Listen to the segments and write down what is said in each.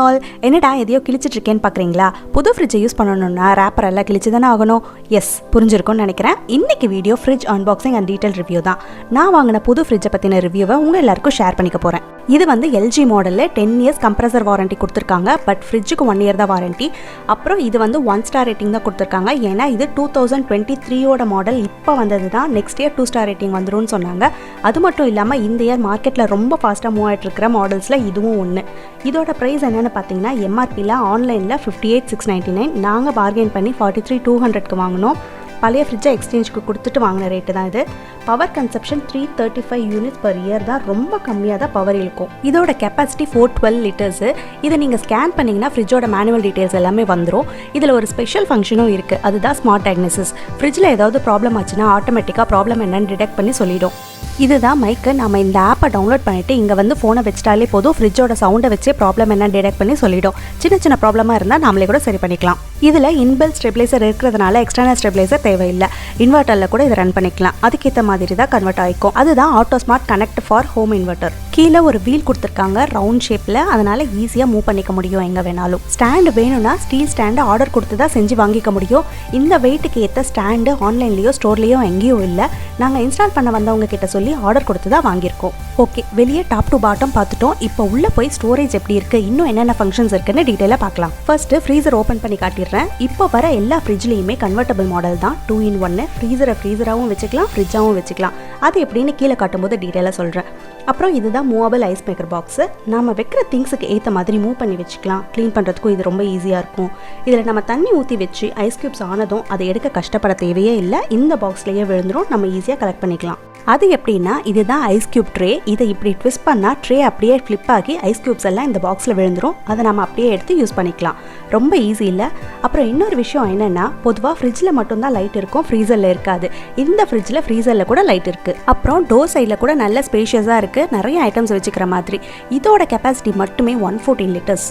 All, என்னடா எதையோ கிழிச்சிட்டு இருக்கேன்னு பார்க்குறீங்களா? புது ஃப்ரிட்ஜை யூஸ் பண்ணணும்னா ரேப்பர் எல்லாம் கிழிச்சு தானே ஆகணும். எஸ், புரிஞ்சிருக்கும்னு நினைக்கிறேன். இன்னைக்கு video fridge unboxing and detail review தான். நான் வாங்கின புது ஃப்ரிட்ஜை பற்றின ரிவ்யூவை உங்கள் எல்லாருக்கும் ஷேர் பண்ணிக்க போகிறேன். இது வந்து எல்ஜி மாடலில் 10 இயர்ஸ் கம்ப்ரஸர் வாரண்டி கொடுத்துருக்காங்க. பட் ஃப்ரிட்ஜுக்கு 1 இயர் தான் வாரண்டி. அப்புறம் இது வந்து 1 ஸ்டார் ரேட்டிங் தான் கொடுத்துருக்காங்க. ஏன்னா இது 2023 மாடல் இப்போ வந்தது தான். நெக்ஸ்ட் இயர் 2 ஸ்டார் ரேட்டிங் வந்துடும் சொன்னாங்க. அது மட்டும் இல்லாமல் இந்த இயர் மார்க்கெட்டில் ரொம்ப ஃபாஸ்ட்டாக மூவ் ஆகிட்டு இருக்கிற மாடல்ஸில் இதுவும் ஒன்று. இதோட ப்ரைஸ் என்னென்னு பார்த்தீங்கன்னா எம்ஆர்பியில் ஆன்லைனில் 58,699. நாங்கள் பார்கெயின் பண்ணி 43,200க்கு வாங்கினோம். பழைய ஃப்ரிட்ஜை எக்ஸ்சேஞ்சுக்கு கொடுத்துட்டு வாங்கின ரேட்டு தான் இது. Power consumption 335 units per year தான். ரொம்ப கம்மியாக தான் பவர் இருக்கும். இதோட கெப்பாசிட்டி 412 லிட்டர்ஸு. இதை நீங்கள் ஸ்கேன் பண்ணிங்கன்னா ஃப்ரிட்ஜோட மேனுவல் டீட்டெயில்ஸ் எல்லாமே வந்துடும். இதில் ஒரு ஸ்பெஷல் ஃபங்க்ஷனும் இருக்குது. அதுதான் ஸ்மார்ட் டயக்னோசிஸ். ஃப்ரிட்ஜில் ஏதாவது ப்ராப்ளம் ஆச்சுன்னா ஆட்டோமேட்டிக்காக ப்ராப்ளம் என்னன்னு டிடெக்ட் பண்ணி சொல்லிடும். இதுதான் மைக்கு. நம்ம இந்த ஆப்பை டவுன்லோட் பண்ணிவிட்டு இங்கே வந்து ஃபோனை வச்சிட்டாலே போதும். ஃப்ரிட்ஜோட சவுண்டை வச்சே ப்ராப்ளம் என்ன டிடெக்ட் பண்ணி சொல்லிடும். சின்ன சின்ன ப்ராப்ளமாக இருந்தால் நாமளே கூட சரி பண்ணிக்கலாம். இதில் இன்பில்ட் ஸ்டெபிளைசர் இருக்கிறதுனால எக்ஸ்டர்னல் ஸ்டெபிளைசர் தேவையில்லை. இன்வெர்ட்டரில் கூட இதை ரன் பண்ணிக்கலாம். அதுக்கேற்ற மாதிரி தான் கன்வெர்ட் ஆகிக்கும். அதுதான் auto smart connect for home inverter. கீழே ஒரு வீல் கொடுத்துருக்காங்க ரவுண்ட் ஷேப்பில். அதனால் ஈஸியாக மூவ் பண்ணிக்க முடியும் எங்கே வேணாலும். ஸ்டாண்டு வேணும்னா ஸ்டீல் ஸ்டாண்டு ஆர்டர் கொடுத்து தான் செஞ்சு வாங்கிக்க முடியும். இந்த வெயிட்டுக்கு ஏற்ற ஸ்டாண்டு ஆன்லைன்லேயோ ஸ்டோர்லேயோ எங்கேயும் இல்லை. நாங்கள் இன்ஸ்டால் பண்ண வந்தவங்க கிட்ட சொல்லி ஆர்டர் கொடுத்து தான் வாங்கியிருக்கோம். ஓகே, வெளியே டாப் டு பாட்டம் பார்த்துட்டோம். இப்போ உள்ளே போய் ஸ்டோரேஜ் எப்படி இருக்குது, இன்னும் என்னென்ன ஃபங்க்ஷன்ஸ் இருக்குன்னு டீட்டெயிலாக பார்க்கலாம். ஃபர்ஸ்ட் ஃப்ரீசர் ஓப்பன் பண்ணி காட்டிடுறேன். இப்போ வர எல்லா ஃப்ரிட்ஜ்லேயுமே கன்வெர்ட்டபிள் மாடல் தான். 2 in 1. ஃப்ரீசராகவும் வச்சுக்கலாம், ஃப்ரிட்ஜாகவும் வச்சுக்கலாம். அது எப்படின்னு கீழே காட்டும்போது டீட்டெயிலாக சொல்கிறேன். அப்புறம் இதுதான் மூவபிள் ஐஸ் மேக்கர் பாக்ஸு. நம்ம வைக்கிற திங்ஸுக்கு ஏற்ற மாதிரி மூவ் பண்ணி வச்சுக்கலாம். க்ளீன் பண்ணுறதுக்கும் இது ரொம்ப ஈஸியாக இருக்கும். இதில் நம்ம தண்ணி ஊற்றி வச்சு ஐஸ் க்யூப்ஸ் ஆனதும் அதை எடுக்க கஷ்டப்பட தேவையே இல்லை. இந்த பாக்ஸ்லேயே விழுந்துடும். நம்ம ஈஸியாக கலெக்ட் பண்ணிக்கலாம். அது எப்படின்னா இதுதான் ஐஸ் க்யூப் ட்ரே. இதை இப்படி ட்விஸ்ட் பண்ணால் ட்ரே அப்படியே ஃப்ளிப் ஆகி ஐஸ் க்யூப்ஸ் எல்லாம் இந்த பாக்ஸில் விழுந்துடும். அதை நம்ம அப்படியே எடுத்து யூஸ் பண்ணிக்கலாம். ரொம்ப ஈஸி இல்லை. அப்புறம் இன்னொரு விஷயம் என்னென்னா, பொதுவாக ஃப்ரிட்ஜில் மட்டும்தான் லைட் இருக்கும், ஃப்ரீசரில் இருக்காது. இந்த ஃப்ரிட்ஜில் ஃப்ரீசரில் கூட லைட் இருக்குது. அப்புறம் டோர் சைடில் கூட நல்ல ஸ்பேஷியஸாக இருக்குது. நிறைய ஐட்டம்ஸ் வச்சுக்கிற மாதிரி. இதோட கெப்பாசிட்டி மட்டுமே 114 லிட்டர்ஸ்.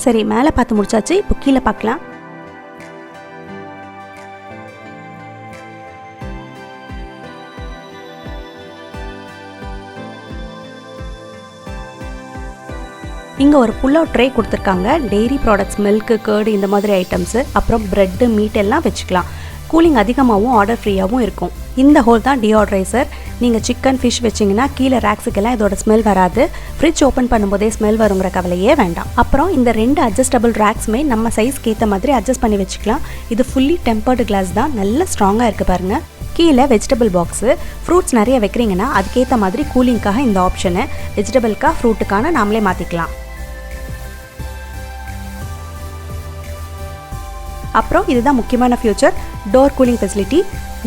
சரி, மேலே பார்த்து முடிச்சாச்சு. இப்போ கீழே பார்க்கலாம். இங்கே ஒரு புல் அவுட் ட்ரே கொடுத்துருக்காங்க. டெய்ரி ப்ராடக்ட்ஸ், மில்க்கு, கேர்டு இந்த மாதிரி ஐட்டம்ஸு, அப்புறம் ப்ரெட்டு, மீட் எல்லாம் வச்சுக்கலாம். கூலிங் அதிகமாகவும் ஆர்டர் ஃப்ரீயாகவும் இருக்கும். இந்த ஹோல் தான் டிஆர்டரைசர். நீங்கள் சிக்கன், ஃபிஷ் வச்சிங்கன்னா கீழே ரேக்ஸுக்கெல்லாம் இதோட ஸ்மெல் வராது. ஃப்ரிட்ஜ் ஓப்பன் பண்ணும்போதே ஸ்மெல் வருங்கிற கவலையே வேண்டாம். அப்புறம் இந்த 2 அட்ஜஸ்டபிள் ரேக்ஸுமே நம்ம சைஸ்க்கு ஏற்ற மாதிரி அட்ஜஸ்ட் பண்ணி வச்சுக்கலாம். இது ஃபுல்லி டெம்பர்டு கிளாஸ் தான். நல்ல ஸ்ட்ராங்காக இருக்குது பாருங்கள். கீழே வெஜிடபிள் பாக்ஸு. ஃப்ரூட்ஸ் நிறைய வைக்கிறீங்கன்னா அதுக்கேற்ற மாதிரி கூலிங்காக இந்த ஆப்ஷனு. வெஜிடபிள்க்கா ஃப்ரூட்டுக்கான நாமளே மாற்றிக்கலாம். அப்புறம் இதுதான் முக்கியமான ஃபியூச்சர், டோர் கூலிங் ஃபெசிலிட்டி.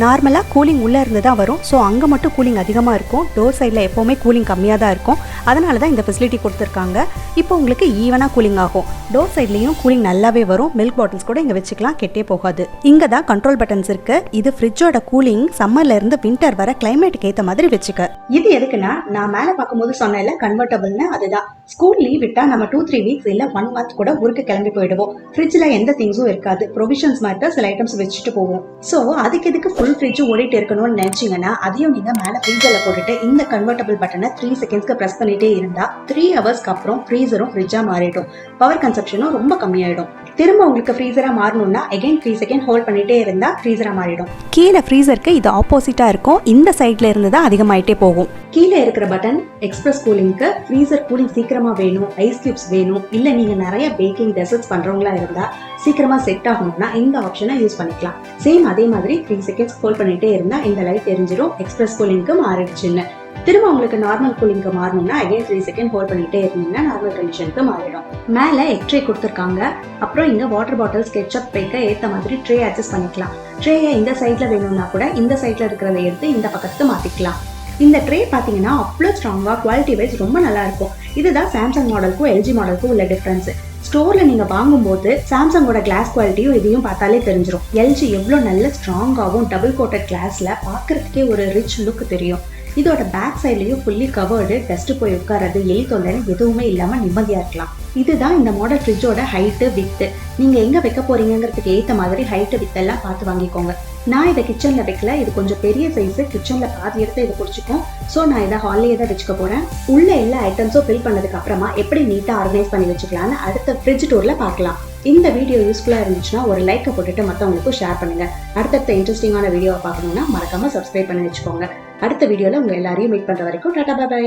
நார்மலாக கூலிங் உள்ளே இருந்து தான் வரும். ஸோ அங்கே மட்டும் கூலிங் அதிகமாக இருக்கும். டோர் சைடில் எப்போவுமே கூலிங் கம்மியாக தான் இருக்கும். அதனால தான் இந்த ஃபெசிலிட்டி கொடுத்துருக்காங்க. இப்போ உங்களுக்கு ஈவனாக கூலிங் ஆகும். டோர் சைட்லேயும் கூலிங் நல்லாவே வரும். மில்க் பாட்டில்ஸ் கூட இங்கே வச்சுக்கலாம், கெட்டே போகாது. இங்கே தான் கண்ட்ரோல் பட்டன்ஸ் இருக்குது. இது ஃப்ரிட்ஜோட கூலிங் சம்மர்லேருந்து வின்டர் வர கிளைமேட்டுக்கு ஏற்ற மாதிரி வச்சுக்க. இது எதுக்குன்னா, நான் மேலே பார்க்கும்போது சொன்னேன்ல கன்வெர்ட்டபிள்னு, அதுதான். ஸ்கூல் லீவ் விட்டால் நம்ம 2-3 வீக்ஸ் இல்லை 1 மந்த் கூட ஊருக்கு கிளம்பி போயிடுவோம். ஃப்ரிட்ஜில் எந்த திங்ஸும் இருக்காது. ப்ரொவிஷன்ஸ் மட்டும் சில ஐட்டம்ஸ் வச்சுட்டு போவோம். ஸோ அதுக்கு எதுக்கு ஃபுல் ஃப்ரிட்ஜ் ஓடிட்டு இருக்கணும்னு நினைச்சீங்கன்னா அதையும் நீங்க மேலே ஃப்ரீசரில் போட்டுட்டு இந்த கன்வெர்ட்டபிள் பட்டனை 3 செகண்ட்ஸ்க்கு ப்ரெஸ் பண்ணிட்டே இருந்தா 3 ஹவர்ஸ்க்கு அப்புறம் ஃப்ரீசரும் ஃப்ரிட்ஜா மாறிடும். பவர் கன்சப்ஷனும் ரொம்ப கம்மியாயிடும். திரும்ப உங்களுக்கு ஃப்ரீசரா மாறணும்னா அகைன் 3 செகண்ட் ஹோல்ட் பண்ணிட்டே இருந்தா ஃப்ரீசரா மாறிடும். கீழே ஃப்ரீசருக்கு இது ஆப்போசிட்டா இருக்கும். இந்த சைட்ல இருந்து தான் அதிகமாயிட்டே போகும். கீழே இருக்கிற பட்டன் எக்ஸ்பிரஸ் கூலிங்க்கு. ஃப்ரீசர் கூலிங் சீக்கிரமா வேணும், ஐஸ் கியூப்ஸ் வேணும், இல்ல நீங்க நிறைய பேக்கிங் டெசர்ட்ஸ் பண்றவங்களா இருந்தா சீக்கிரமா செட் ஆகணும்னா இந்த ஆப்ஷனை யூஸ் பண்ணிக்கலாம். சேம் அதே மாதிரி 3 செகண்ட்ஸ் ஹோல்ட் பண்ணிட்டே இருந்தா இந்த லைட் எரிஞ்சிடும். எக்ஸ்பிரஸ் கூலிங்க்கு மாறிடுச்சுன்னு. திரும்ப உங்களுக்கு நார்மல் கூலிங்க்கு மாறணும்னா அகைன் 3 செகண்ட் ஹோல்ட் பண்ணிட்டே இருந்தீங்கன்னா நார்மல் கண்டிஷனுக்கு மாறிடும். மேலே எக் ட்ரே கொடுத்துருக்காங்க. அப்புறம் இங்க வாட்டர் பாட்டில்ஸ், கெட்சப் வைக்க ஏற்ற மாதிரி ட்ரே அட்ஜஸ்ட் பண்ணிக்கலாம். ட்ரேயை இந்த சைட்ல வேணும்னா கூட இந்த சைட்ல இருக்கிறத எடுத்து இந்த பக்கத்துக்கு மாத்திக்கலாம். இந்த ட்ரே பார்த்தீங்கன்னா அவ்வளோ ஸ்ட்ராங்காக, குவாலிட்டி வைஸ் ரொம்ப நல்லா இருக்கும். இதுதான் சாம்சங் மாடலுக்கும் எல்ஜி மாடலுக்கும் உள்ள டிஃப்ரென்ஸ். ஸ்டோர்ல நீங்க வாங்கும்போது சாம்சங்கோட கிளாஸ் குவாலிட்டியும் இதையும் பார்த்தாலே தெரிஞ்சிடும். எல்ஜி எவ்வளோ நல்ல ஸ்ட்ராங்காகவும் டபுள் கோட்டட் கிளாஸ்ல பார்க்கறதுக்கே ஒரு ரிச் லுக் தெரியும். இதோட பேக் சைட்லயும் ஃபுல்லி கவர்டு. டஸ்ட் போய் உட்காரது, எலி தொல்லைன்னு எதுவுமே இல்லாம நிம்மதியா இருக்கலாம். இதுதான் இந்த மாடல் ஃப்ரிட்ஜோட ஹைட்டு வித்து. நீங்கள் எங்கே வைக்க போறீங்கிறதுக்கு ஏற்ற மாதிரி ஹைட்டு வித்தெல்லாம் பார்த்து வாங்கிக்கோங்க. நான் இதை கிச்சனில் வைக்கல, இது கொஞ்சம் பெரிய சைஸு, கிச்சனில் பாதி எடுத்து இதை பிடிச்சிக்கும். ஸோ நான் இதை ஹால்லேயே தான் வச்சுக்க போகிறேன். உள்ள எல்லா ஐட்டம்ஸும் ஃபில் பண்ணதுக்கு அப்புறமா எப்படி நீட்டாக ஆர்கனைஸ் பண்ணி வச்சுக்கலான்னு அடுத்த ஃப்ரிட்ஜ் டூரில் பார்க்கலாம். இந்த வீடியோ யூஸ்ஃபுல்லாக இருந்துச்சுன்னா ஒரு லைக்கை போட்டுட்டு மற்றவங்களுக்கும் ஷேர் பண்ணுங்கள். அடுத்தடுத்த இன்ட்ரெஸ்டிங்கான வீடியோவை பார்க்கணுன்னா மறக்காமல் சப்ஸ்கிரைப் பண்ணி வச்சுக்கோங்க. அடுத்த வீடியோவில் உங்கள் எல்லாரையும் மீட் பண்ணுற வரைக்கும் டாடா பை.